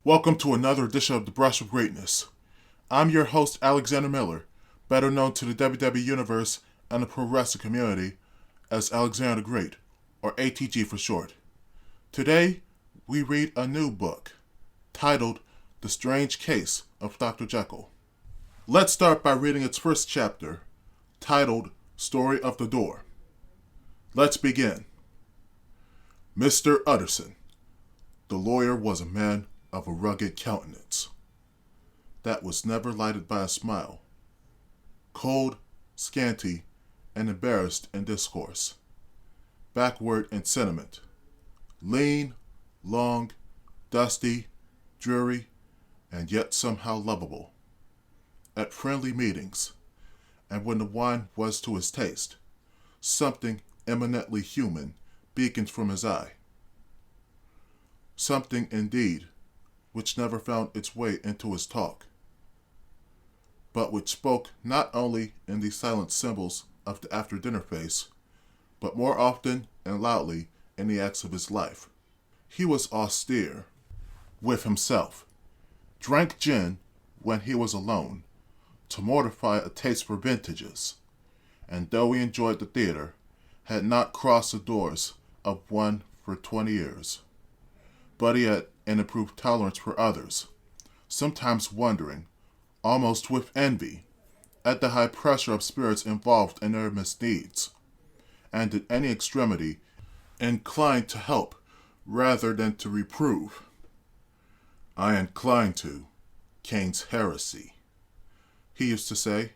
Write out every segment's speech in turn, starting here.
Welcome to another edition of The Brush of Greatness. I'm your host, Alexander Miller, better known to the WWE Universe and the pro wrestling community as Alexander the Great, or A.T.G for short. Today, we read a new book, titled The Strange Case of Dr. Jekyll. Let's start by reading its first chapter, titled Story of the Door. Let's begin. Mr. Utterson. The lawyer was a man of a rugged countenance that was never lighted by a smile, cold, scanty, and embarrassed in discourse, backward in sentiment, lean, long, dusty, dreary, and yet somehow lovable. At friendly meetings, and when the wine was to his taste, something eminently human beaconed from his eye. Something, indeed, which never found its way into his talk, but which spoke not only in the silent symbols of the after-dinner face, but more often and loudly in the acts of his life. He was austere with himself, drank gin when he was alone, to mortify a taste for vintages, and though he enjoyed the theater, had not crossed the doors of one for 20 years. But he had an improved tolerance for others, sometimes wondering, almost with envy, at the high pressure of spirits involved in their misdeeds, and in any extremity inclined to help rather than to reprove. I incline to Cain's heresy, he used to say.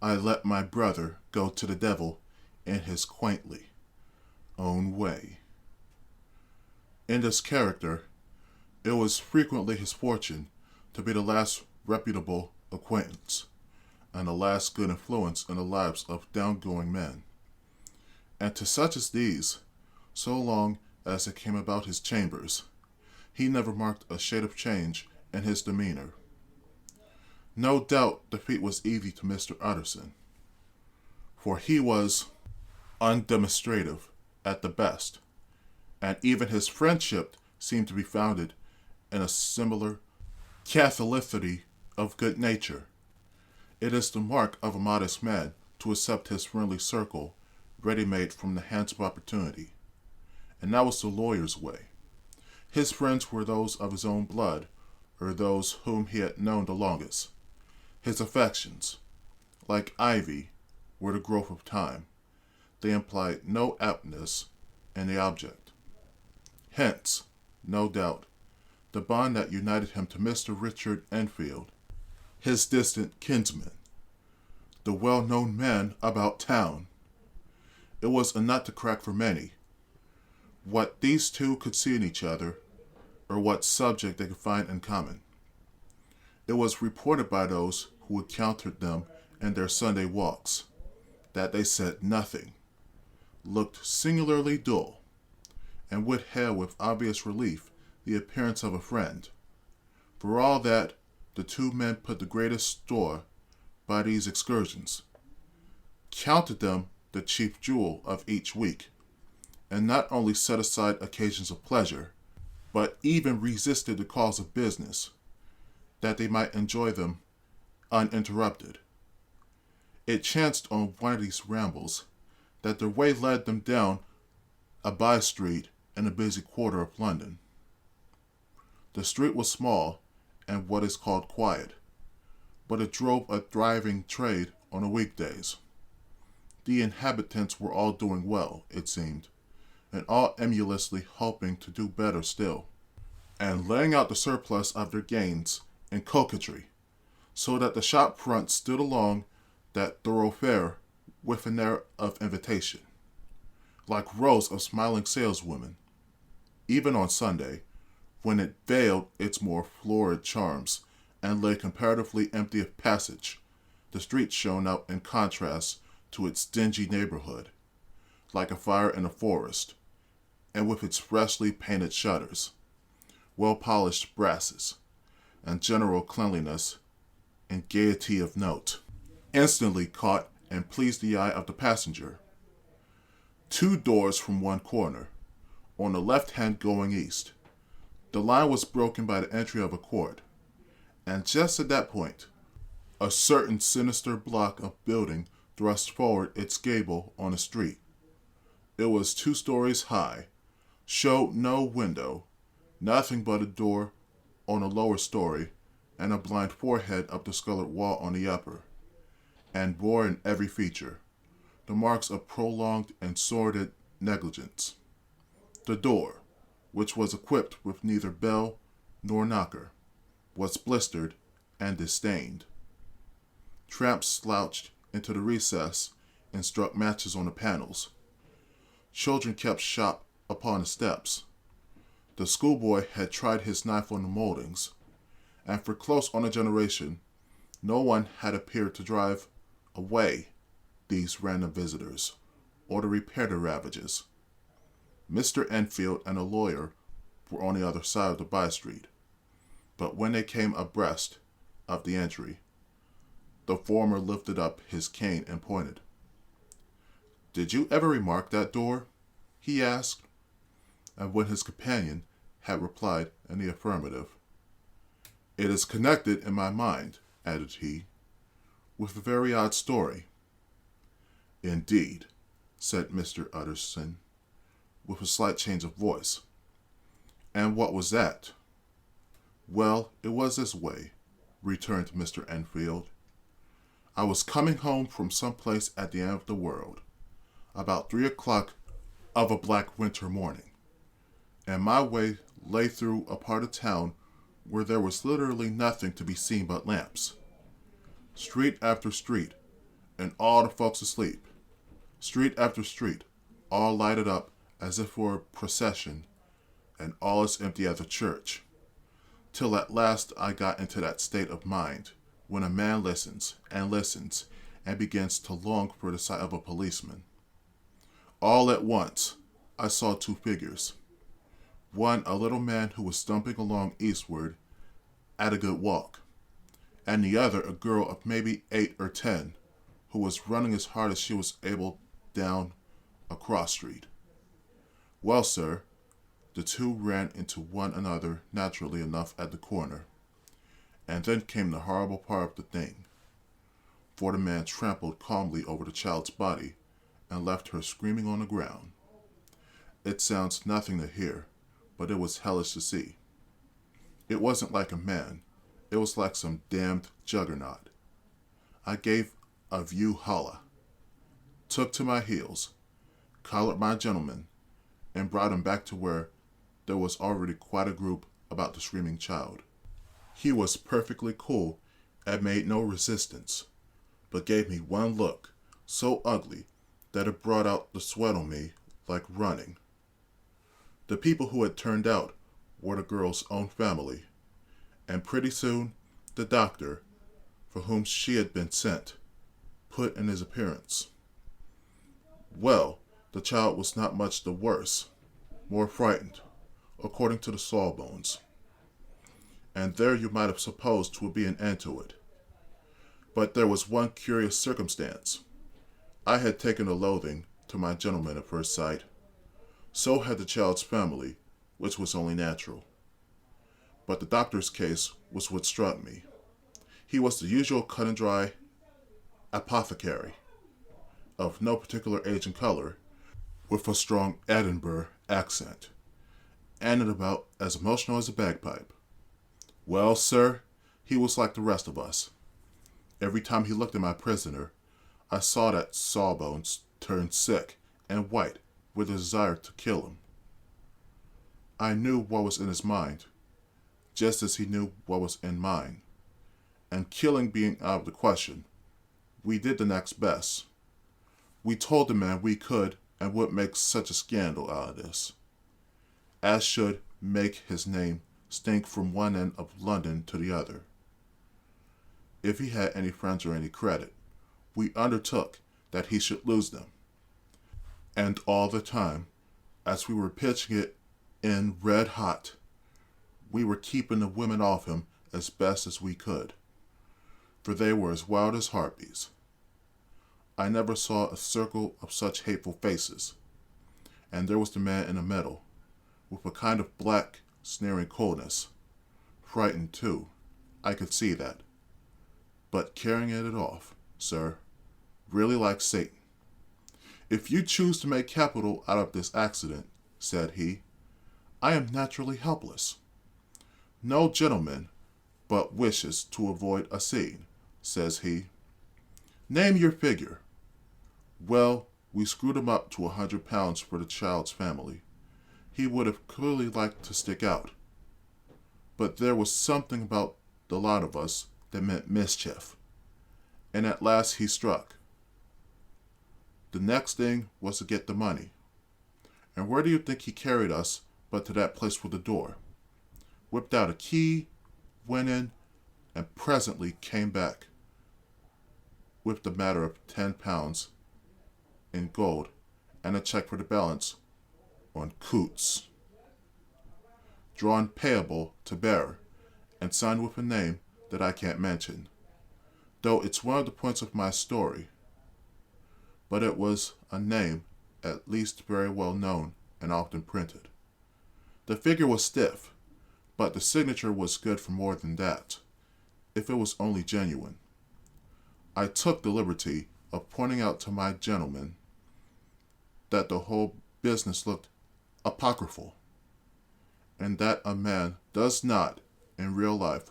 I let my brother go to the devil in his quaintly own way. In this character, it was frequently his fortune to be the last reputable acquaintance and the last good influence in the lives of downgoing men. And to such as these, so long as it came about his chambers, he never marked a shade of change in his demeanor. No doubt the feat was easy to Mr. Utterson, for he was undemonstrative at the best, and even his friendship seemed to be founded in a similar catholicity of good nature. It is the mark of a modest man to accept his friendly circle ready-made from the hands of opportunity, and that was the lawyer's way. His friends were those of his own blood, or those whom he had known the longest. His affections, like ivy, were the growth of time. They implied no aptness in the object. Hence, no doubt, the bond that united him to Mr. Richard Enfield, his distant kinsman, the well-known man about town. It was a nut to crack for many. What these two could see in each other, or what subject they could find in common. It was reported by those who encountered them in their Sunday walks, that they said nothing, looked singularly dull, and would have with obvious relief the appearance of a friend. For all that, the two men put the greatest store by these excursions, counted them the chief jewel of each week, and not only set aside occasions of pleasure, but even resisted the calls of business, that they might enjoy them uninterrupted. It chanced on one of these rambles that their way led them down a by-street in a busy quarter of London. The street was small and what is called quiet, but it drove a thriving trade on the weekdays. The inhabitants were all doing well, it seemed, and all emulously hoping to do better still, and laying out the surplus of their gains in coquetry, so that the shop front stood along that thoroughfare with an air of invitation, like rows of smiling saleswomen. Even on Sunday, when it veiled its more florid charms and lay comparatively empty of passage, the street shone out in contrast to its dingy neighborhood, like a fire in a forest, and with its freshly painted shutters, well-polished brasses, and general cleanliness and gaiety of note, instantly caught and pleased the eye of the passenger. 2 doors from one corner, on the left hand going east, The line was broken by the entry of a court, and just at that point, a certain sinister block of building thrust forward its gable on the street. It was 2 stories high, showed no window, nothing but a door on the lower story, and a blind forehead up the scullered wall on the upper, and bore in every feature the marks of prolonged and sordid negligence. The door, which was equipped with neither bell nor knocker, was blistered and disdained. Tramps slouched into the recess and struck matches on the panels. Children kept shop upon the steps. The schoolboy had tried his knife on the moldings, and for close on a generation, no one had appeared to drive away these random visitors, or to repair the ravages. Mr. Enfield and a lawyer were on the other side of the by-street, but when they came abreast of the entry, the former lifted up his cane and pointed. "Did you ever remark that door?" he asked, and when his companion had replied in the affirmative, "It is connected in my mind," added he, "with a very odd story." "Indeed," said Mr. Utterson, with a slight change of voice. "And what was that?" "Well, it was this way," returned Mr. Enfield. "I was coming home from some place at the end of the world, about 3 o'clock of a black winter morning, and my way lay through a part of town where there was literally nothing to be seen but lamps. Street after street, and all the folks asleep. Street after street, all lighted up as if for a procession, and all as empty as a church. Till at last I got into that state of mind when a man listens, and begins to long for the sight of a policeman. All at once, I saw 2 figures. One a little man who was stumping along eastward at a good walk, and the other a girl of maybe 8 or 10, who was running as hard as she was able down a cross street. Well, sir, the 2 ran into one another naturally enough at the corner, and then came the horrible part of the thing, for the man trampled calmly over the child's body and left her screaming on the ground. It sounds nothing to hear, but it was hellish to see. It wasn't like a man, it was like some damned juggernaut. I gave a view holla, took to my heels, collared my gentleman, and brought him back to where there was already quite a group about the screaming child. He was perfectly cool and made no resistance, but gave me one look so ugly that it brought out the sweat on me like running. The people who had turned out were the girl's own family, and pretty soon the doctor, for whom she had been sent, put in his appearance. Well, the child was not much the worse, more frightened, according to the sawbones. And there you might have supposed 'twould be an end to it. But there was one curious circumstance. I had taken a loathing to my gentleman at first sight. So had the child's family, which was only natural. But the doctor's case was what struck me. He was the usual cut and dry apothecary, of no particular age and color, with a strong Edinburgh accent, and about as emotional as a bagpipe. Well, sir, he was like the rest of us. Every time he looked at my prisoner, I saw that Sawbones turn sick and white with a desire to kill him. I knew what was in his mind, just as he knew what was in mine, and killing being out of the question, we did the next best. We told the man we could and would make such a scandal out of this, as should make his name stink from one end of London to the other. If he had any friends or any credit, we undertook that he should lose them. And all the time, as we were pitching it in red hot, we were keeping the women off him as best as we could, for they were as wild as harpies. I never saw a circle of such hateful faces, and there was the man in the middle, with a kind of black sneering coldness. Frightened, too. I could see that. But carrying it off, sir. Really like Satan. If you choose to make capital out of this accident, said he, I am naturally helpless. No gentleman but wishes to avoid a scene, says he. Name your figure. Well, we screwed him up to £100 for the child's family. He would have clearly liked to stick out. But there was something about the lot of us that meant mischief. And at last he struck. The next thing was to get the money. And where do you think he carried us but to that place with the door? Whipped out a key, went in, and presently came back with the matter of £10 in gold and a check for the balance on Coots, drawn payable to bearer and signed with a name that I can't mention, though it's one of the points of my story. But it was a name at least very well known and often printed. The figure was stiff, but the signature was good for more than that, if it was only genuine. I took the liberty of pointing out to my gentleman that the whole business looked apocryphal, and that a man does not, in real life,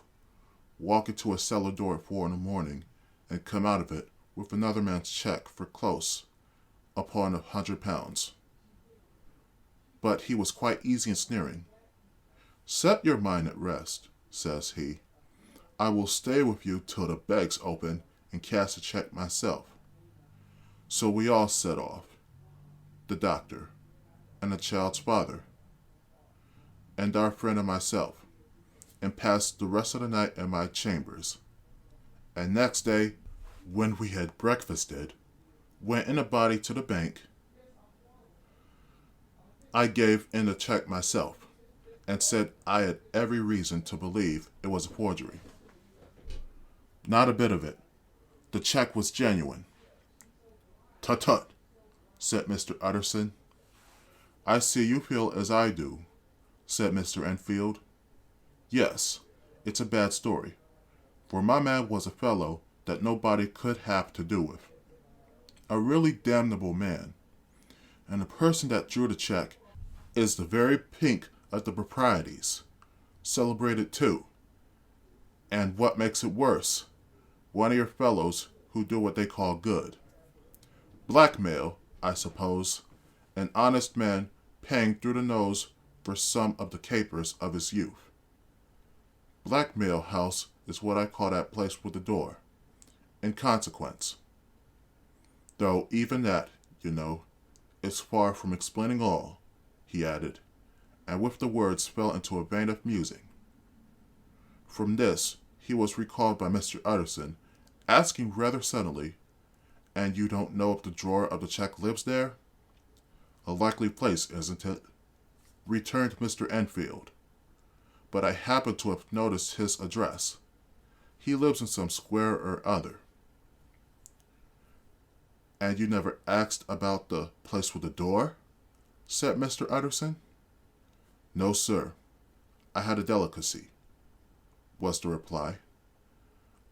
walk into a cellar door at 4 a.m. and come out of it with another man's check for close upon £100. But he was quite easy in sneering. Set your mind at rest, says he. I will stay with you till the bags open and cash the check myself. So we all set off, the doctor, and the child's father, and our friend and myself, and passed the rest of the night in my chambers. And next day, when we had breakfasted, went in a body to the bank. I gave in the check myself, and said I had every reason to believe it was a forgery. Not a bit of it. The check was genuine. Tut-tut, said Mr. Utterson. I see you feel as I do, said Mr. Enfield. Yes, it's a bad story, for my man was a fellow that nobody could have to do with. A really damnable man. And the person that drew the check is the very pink of the proprieties. Celebrated too. And what makes it worse, one of your fellows who do what they call good. Blackmail, I suppose, an honest man paying through the nose for some of the capers of his youth. Blackmail house is what I call that place with the door, in consequence. Though even that, you know, is far from explaining all, he added, and with the words fell into a vein of musing. From this, he was recalled by Mr. Utterson, asking rather suddenly, And you don't know if the drawer of the check lives there? A likely place, isn't it? Returned Mr. Enfield. But I happen to have noticed his address. He lives in some square or other. And you never asked about the place with the door? Said Mr. Utterson. No, sir. I had a delicacy, was the reply.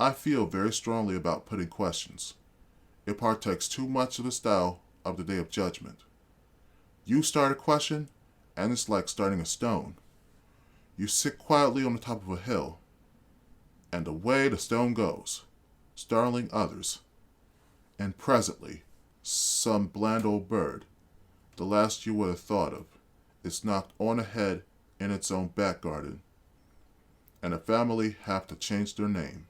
I feel very strongly about putting questions. It partakes too much of the style of the Day of Judgment. You start a question, and it's like starting a stone. You sit quietly on the top of a hill, and away the stone goes, startling others. And presently, some bland old bird, the last you would have thought of, is knocked on the head in its own back garden, and a family have to change their name.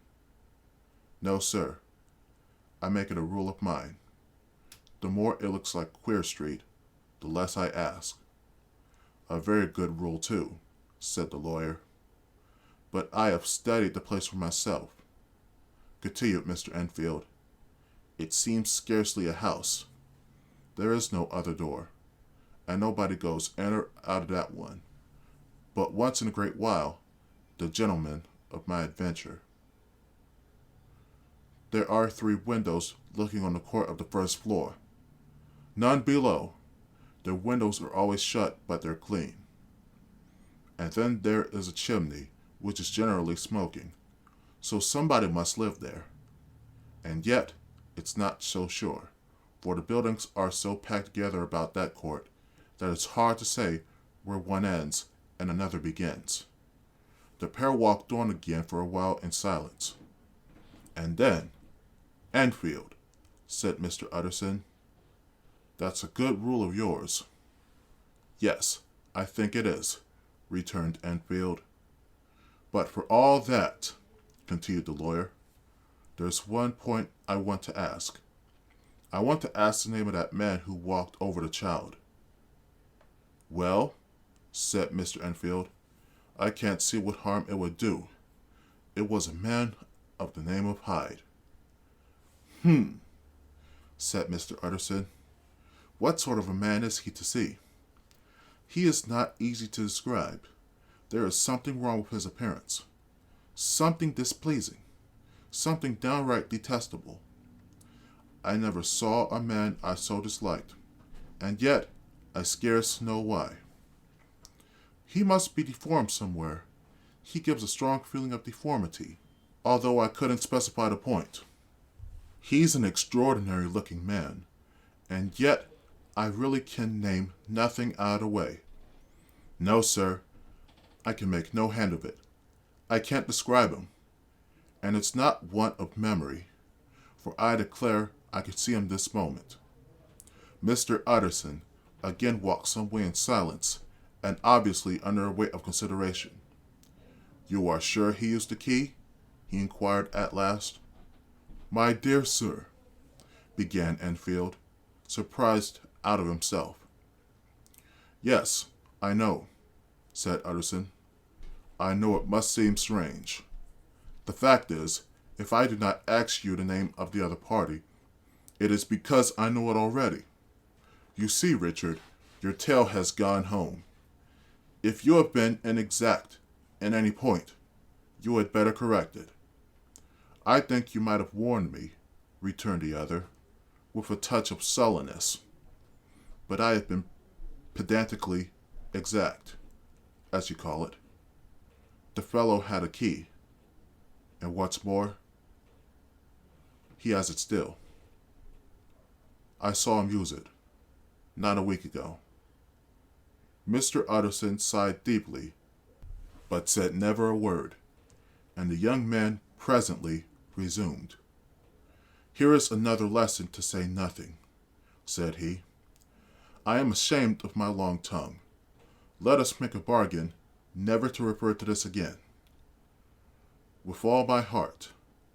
No, sir. I make it a rule of mine. The more it looks like Queer Street, the less I ask. A very good rule, too, said the lawyer. But I have studied the place for myself. Continued Mr. Enfield. It seems scarcely a house. There is no other door, and nobody goes in or out of that one. But once in a great while, the gentleman of my adventure. There are 3 windows looking on the court of the first floor. None below. Their windows are always shut, but they're clean. And then there is a chimney, which is generally smoking. So somebody must live there. And yet, it's not so sure, for the buildings are so packed together about that court that it's hard to say where one ends and another begins. The pair walked on again for a while in silence. And then, "Enfield," said Mr. Utterson. "That's a good rule of yours." "Yes, I think it is," returned Enfield. "But for all that," continued the lawyer, "there's one point I want to ask. I want to ask the name of that man who walked over the child." "Well," said Mr. Enfield, "I can't see what harm it would do. It was a man of the name of Hyde." Said Mr. Utterson. "What sort of a man is he to see?" "He is not easy to describe. There is something wrong with his appearance. Something displeasing. Something downright detestable. I never saw a man I so disliked, and yet I scarce know why. He must be deformed somewhere. He gives a strong feeling of deformity, although I couldn't specify the point. He's an extraordinary-looking man, and yet I really can name nothing out of the way. No, sir, I can make no hand of it. I can't describe him, and it's not want of memory, for I declare I could see him this moment." Mr. Utterson again walked some way in silence, and obviously under a weight of consideration. "You are sure he used the key?" he inquired at last. "My dear sir," began Enfield, surprised out of himself. "Yes, I know," said Utterson. "I know it must seem strange. The fact is, if I do not ask you the name of the other party, it is because I know it already. You see, Richard, your tale has gone home. If you have been inexact in any point, you had better correct it." "I think you might have warned me," returned the other, with a touch of sullenness. "But I have been pedantically exact, as you call it. The fellow had a key, and what's more, he has it still. I saw him use it, not a week ago." Mr. Utterson sighed deeply, but said never a word, and the young man presently resumed. "Here is another lesson to say nothing," said he. "I am ashamed of my long tongue. Let us make a bargain never to refer to this again." "With all my heart,"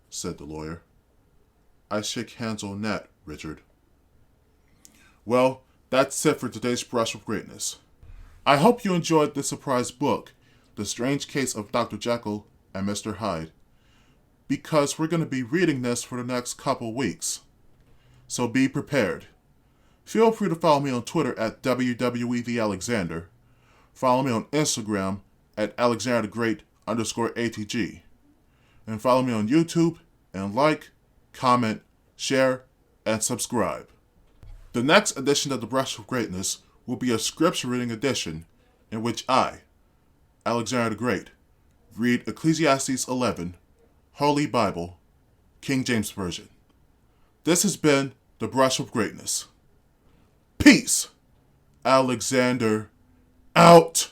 said the lawyer. "I shake hands on that, Richard." Well, that's it for today's Brush with Greatness. I hope you enjoyed this surprise book, The Strange Case of Dr. Jekyll and Mr. Hyde, because we're going to be reading this for the next couple weeks. So be prepared. Feel free to follow me on Twitter at WWETheAlexander. Follow me on Instagram at AlexanderTheGreat_A.T.G. And follow me on YouTube and like, comment, share, and subscribe. The next edition of the Brush with Greatness will be a scripture reading edition in which I, Alexander the Great, read Ecclesiastes 11, Holy Bible, King James Version. This has been the Brush with Greatness. Peace! Alexander out!